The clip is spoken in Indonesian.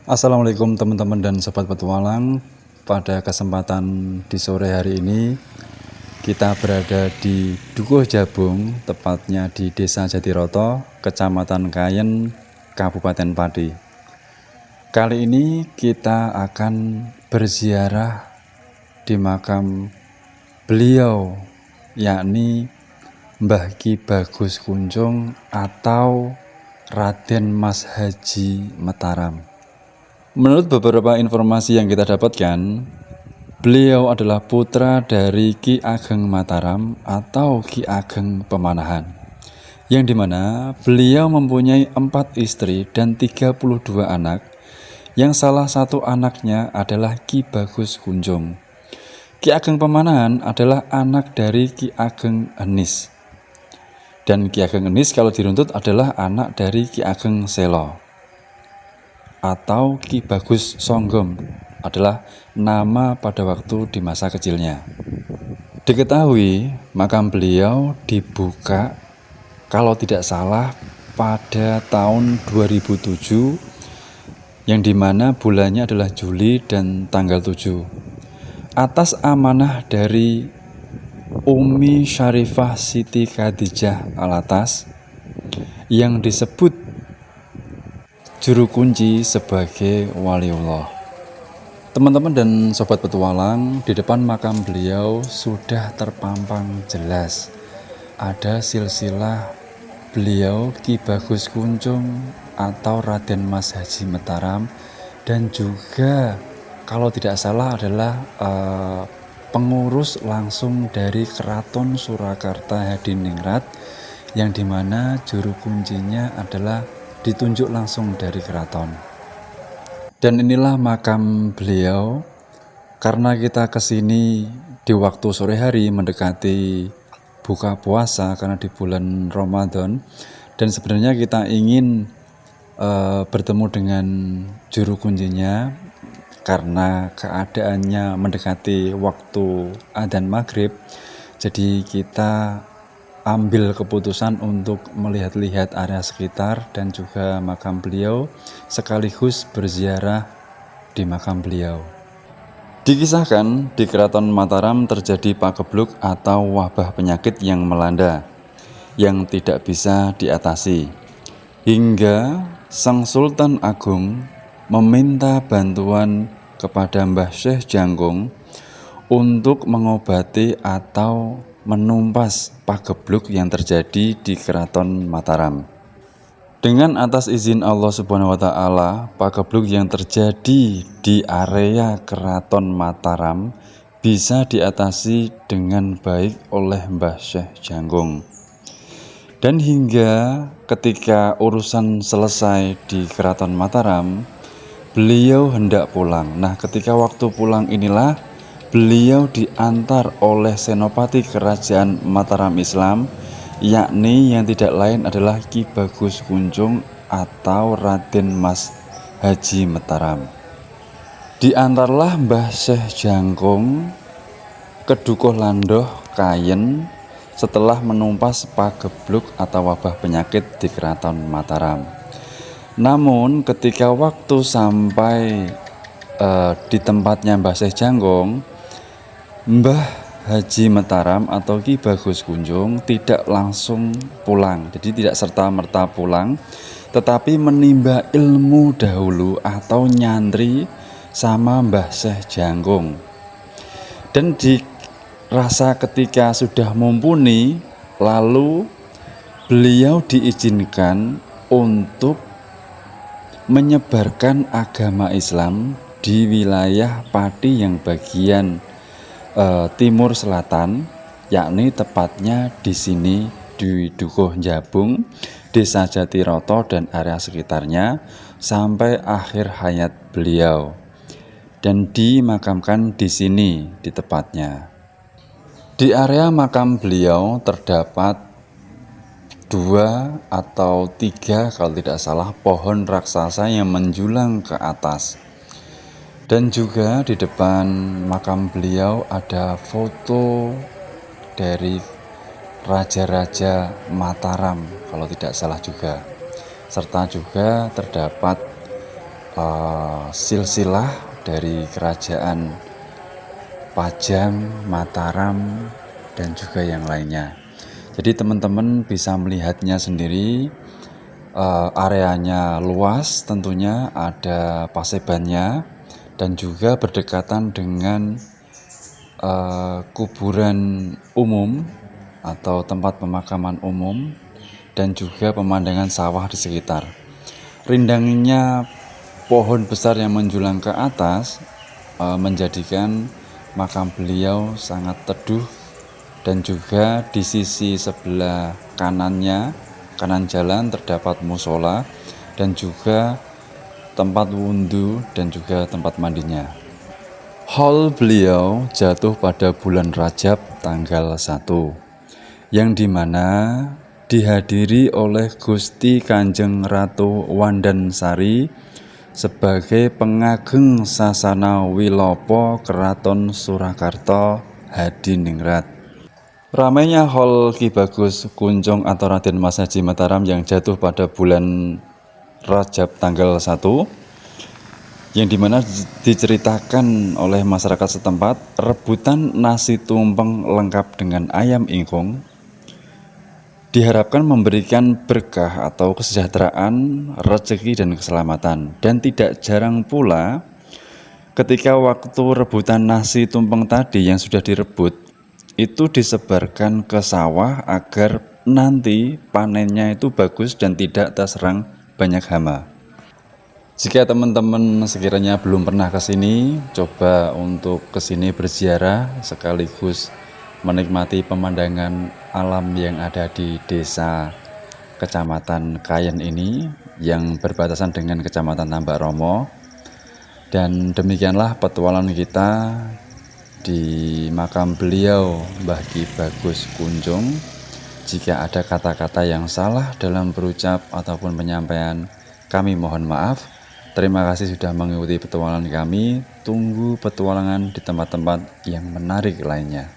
Assalamualaikum teman-teman dan sobat petualang. Pada kesempatan di sore hari ini kita berada di Dukuh Jabung, tepatnya di Desa Jatiroto, Kecamatan Kayen, Kabupaten Pati. Kali ini kita akan berziarah di makam beliau, yakni Mbah Ki Bagus Kunjung atau Raden Mas Haji Mataram. Menurut beberapa informasi yang kita dapatkan, beliau adalah putra dari Ki Ageng Mataram atau Ki Ageng Pemanahan, yang dimana beliau mempunyai 4 istri dan 32 anak, yang salah satu anaknya adalah Ki Bagus Kunjung. Ki Ageng Pemanahan adalah anak dari Ki Ageng Henis, dan Ki Ageng Henis kalau diruntut adalah anak dari Ki Ageng Selo atau Ki Bagus Songgom adalah nama pada waktu di masa kecilnya. Diketahui makam beliau dibuka kalau tidak salah pada tahun 2007, yang dimana bulannya adalah Juli dan tanggal 7, atas amanah dari Umi Syarifah Siti Khadijah Alatas yang disebut juru kunci sebagai waliullah. Teman-teman dan sobat petualang, di depan makam beliau sudah terpampang jelas ada silsilah beliau Ki Bagus Kunjung atau Raden Mas Haji Mataram, dan juga kalau tidak salah adalah pengurus langsung dari Keraton Surakarta Hadiningrat, yang dimana juru kuncinya adalah ditunjuk langsung dari keraton. Dan inilah makam beliau. Karena kita kesini di waktu sore hari mendekati buka puasa karena di bulan Ramadan, dan sebenarnya kita ingin bertemu dengan juru kuncinya karena keadaannya mendekati waktu adzan maghrib. Jadi kita ambil keputusan untuk melihat-lihat area sekitar dan juga makam beliau, sekaligus berziarah di makam beliau. Dikisahkan di Keraton Mataram terjadi pagebluk atau wabah penyakit yang melanda yang tidak bisa diatasi, hingga Sang Sultan Agung meminta bantuan kepada Mbah Syekh Jangkung untuk mengobati atau menumpas pagebluk yang terjadi di Keraton Mataram. Dengan atas izin Allah Subhanahu wa taala, pagebluk yang terjadi di area Keraton Mataram bisa diatasi dengan baik oleh Mbah Syekh Jangkung. Dan hingga ketika urusan selesai di Keraton Mataram, beliau hendak pulang. Nah, ketika waktu pulang inilah beliau diantar oleh senopati kerajaan Mataram Islam, yakni yang tidak lain adalah Ki Bagus Kunjung atau Raden Mas Haji Mataram. Diantarlah Mbah Syekh Jangkung ke Dukuh Landoh Kayen setelah menumpas pagebluk atau wabah penyakit di Keraton Mataram. Namun ketika waktu sampai di tempatnya Mbah Syekh Jangkung, Mbah Haji Mataram atau Ki Bagus Kunjung tidak langsung pulang, jadi tidak serta-merta pulang, tetapi menimba ilmu dahulu atau nyantri sama Mbah Syekh Jangkung. Dan dirasa ketika sudah mumpuni, lalu beliau diizinkan untuk menyebarkan agama Islam di wilayah Pati yang bagian timur selatan, yakni tepatnya di sini di Dukuh Jabung, Desa Jatiroto dan area sekitarnya sampai akhir hayat beliau, dan dimakamkan di sini di tepatnya. Di area makam beliau terdapat 2 atau 3 kalau tidak salah pohon raksasa yang menjulang ke atas. Dan juga di depan makam beliau ada foto dari Raja-Raja Mataram kalau tidak salah juga. Serta juga terdapat silsilah dari kerajaan Pajang, Mataram, dan juga yang lainnya. Jadi teman-teman bisa melihatnya sendiri. Areanya luas, tentunya ada pasebannya, dan juga berdekatan dengan kuburan umum atau tempat pemakaman umum, dan juga pemandangan sawah di sekitar. Rindangnya pohon besar yang menjulang ke atas menjadikan makam beliau sangat teduh, dan juga di sisi sebelah kanan jalan terdapat musola dan juga tempat wudhu dan juga tempat mandinya. Haul beliau jatuh pada bulan Rajab tanggal 1, yang dimana dihadiri oleh Gusti Kanjeng Ratu Wandansari sebagai pengageng Sasana Wilopo Keraton Surakarta Hadiningrat. Ramainya Haul Ki Bagus Kunjung atau Raden Mas Haji Mataram yang jatuh pada bulan Rajab tanggal 1, yang dimana diceritakan oleh masyarakat setempat, rebutan nasi tumpeng lengkap dengan ayam ingkung diharapkan memberikan berkah atau kesejahteraan, rezeki, dan keselamatan. Dan tidak jarang pula ketika waktu rebutan nasi tumpeng tadi yang sudah direbut itu disebarkan ke sawah agar nanti panennya itu bagus dan tidak terserang banyak hama. Jika teman-teman sekiranya belum pernah ke sini, coba untuk ke sini berziarah sekaligus menikmati pemandangan alam yang ada di desa Kecamatan Kayen ini yang berbatasan dengan Kecamatan Tambak Romo. Dan demikianlah petualangan kita di makam beliau Mbah Ki Bagus Kunjung. Jika ada kata-kata yang salah dalam berucap ataupun penyampaian, kami mohon maaf. Terima kasih sudah mengikuti petualangan kami. Tunggu petualangan di tempat-tempat yang menarik lainnya.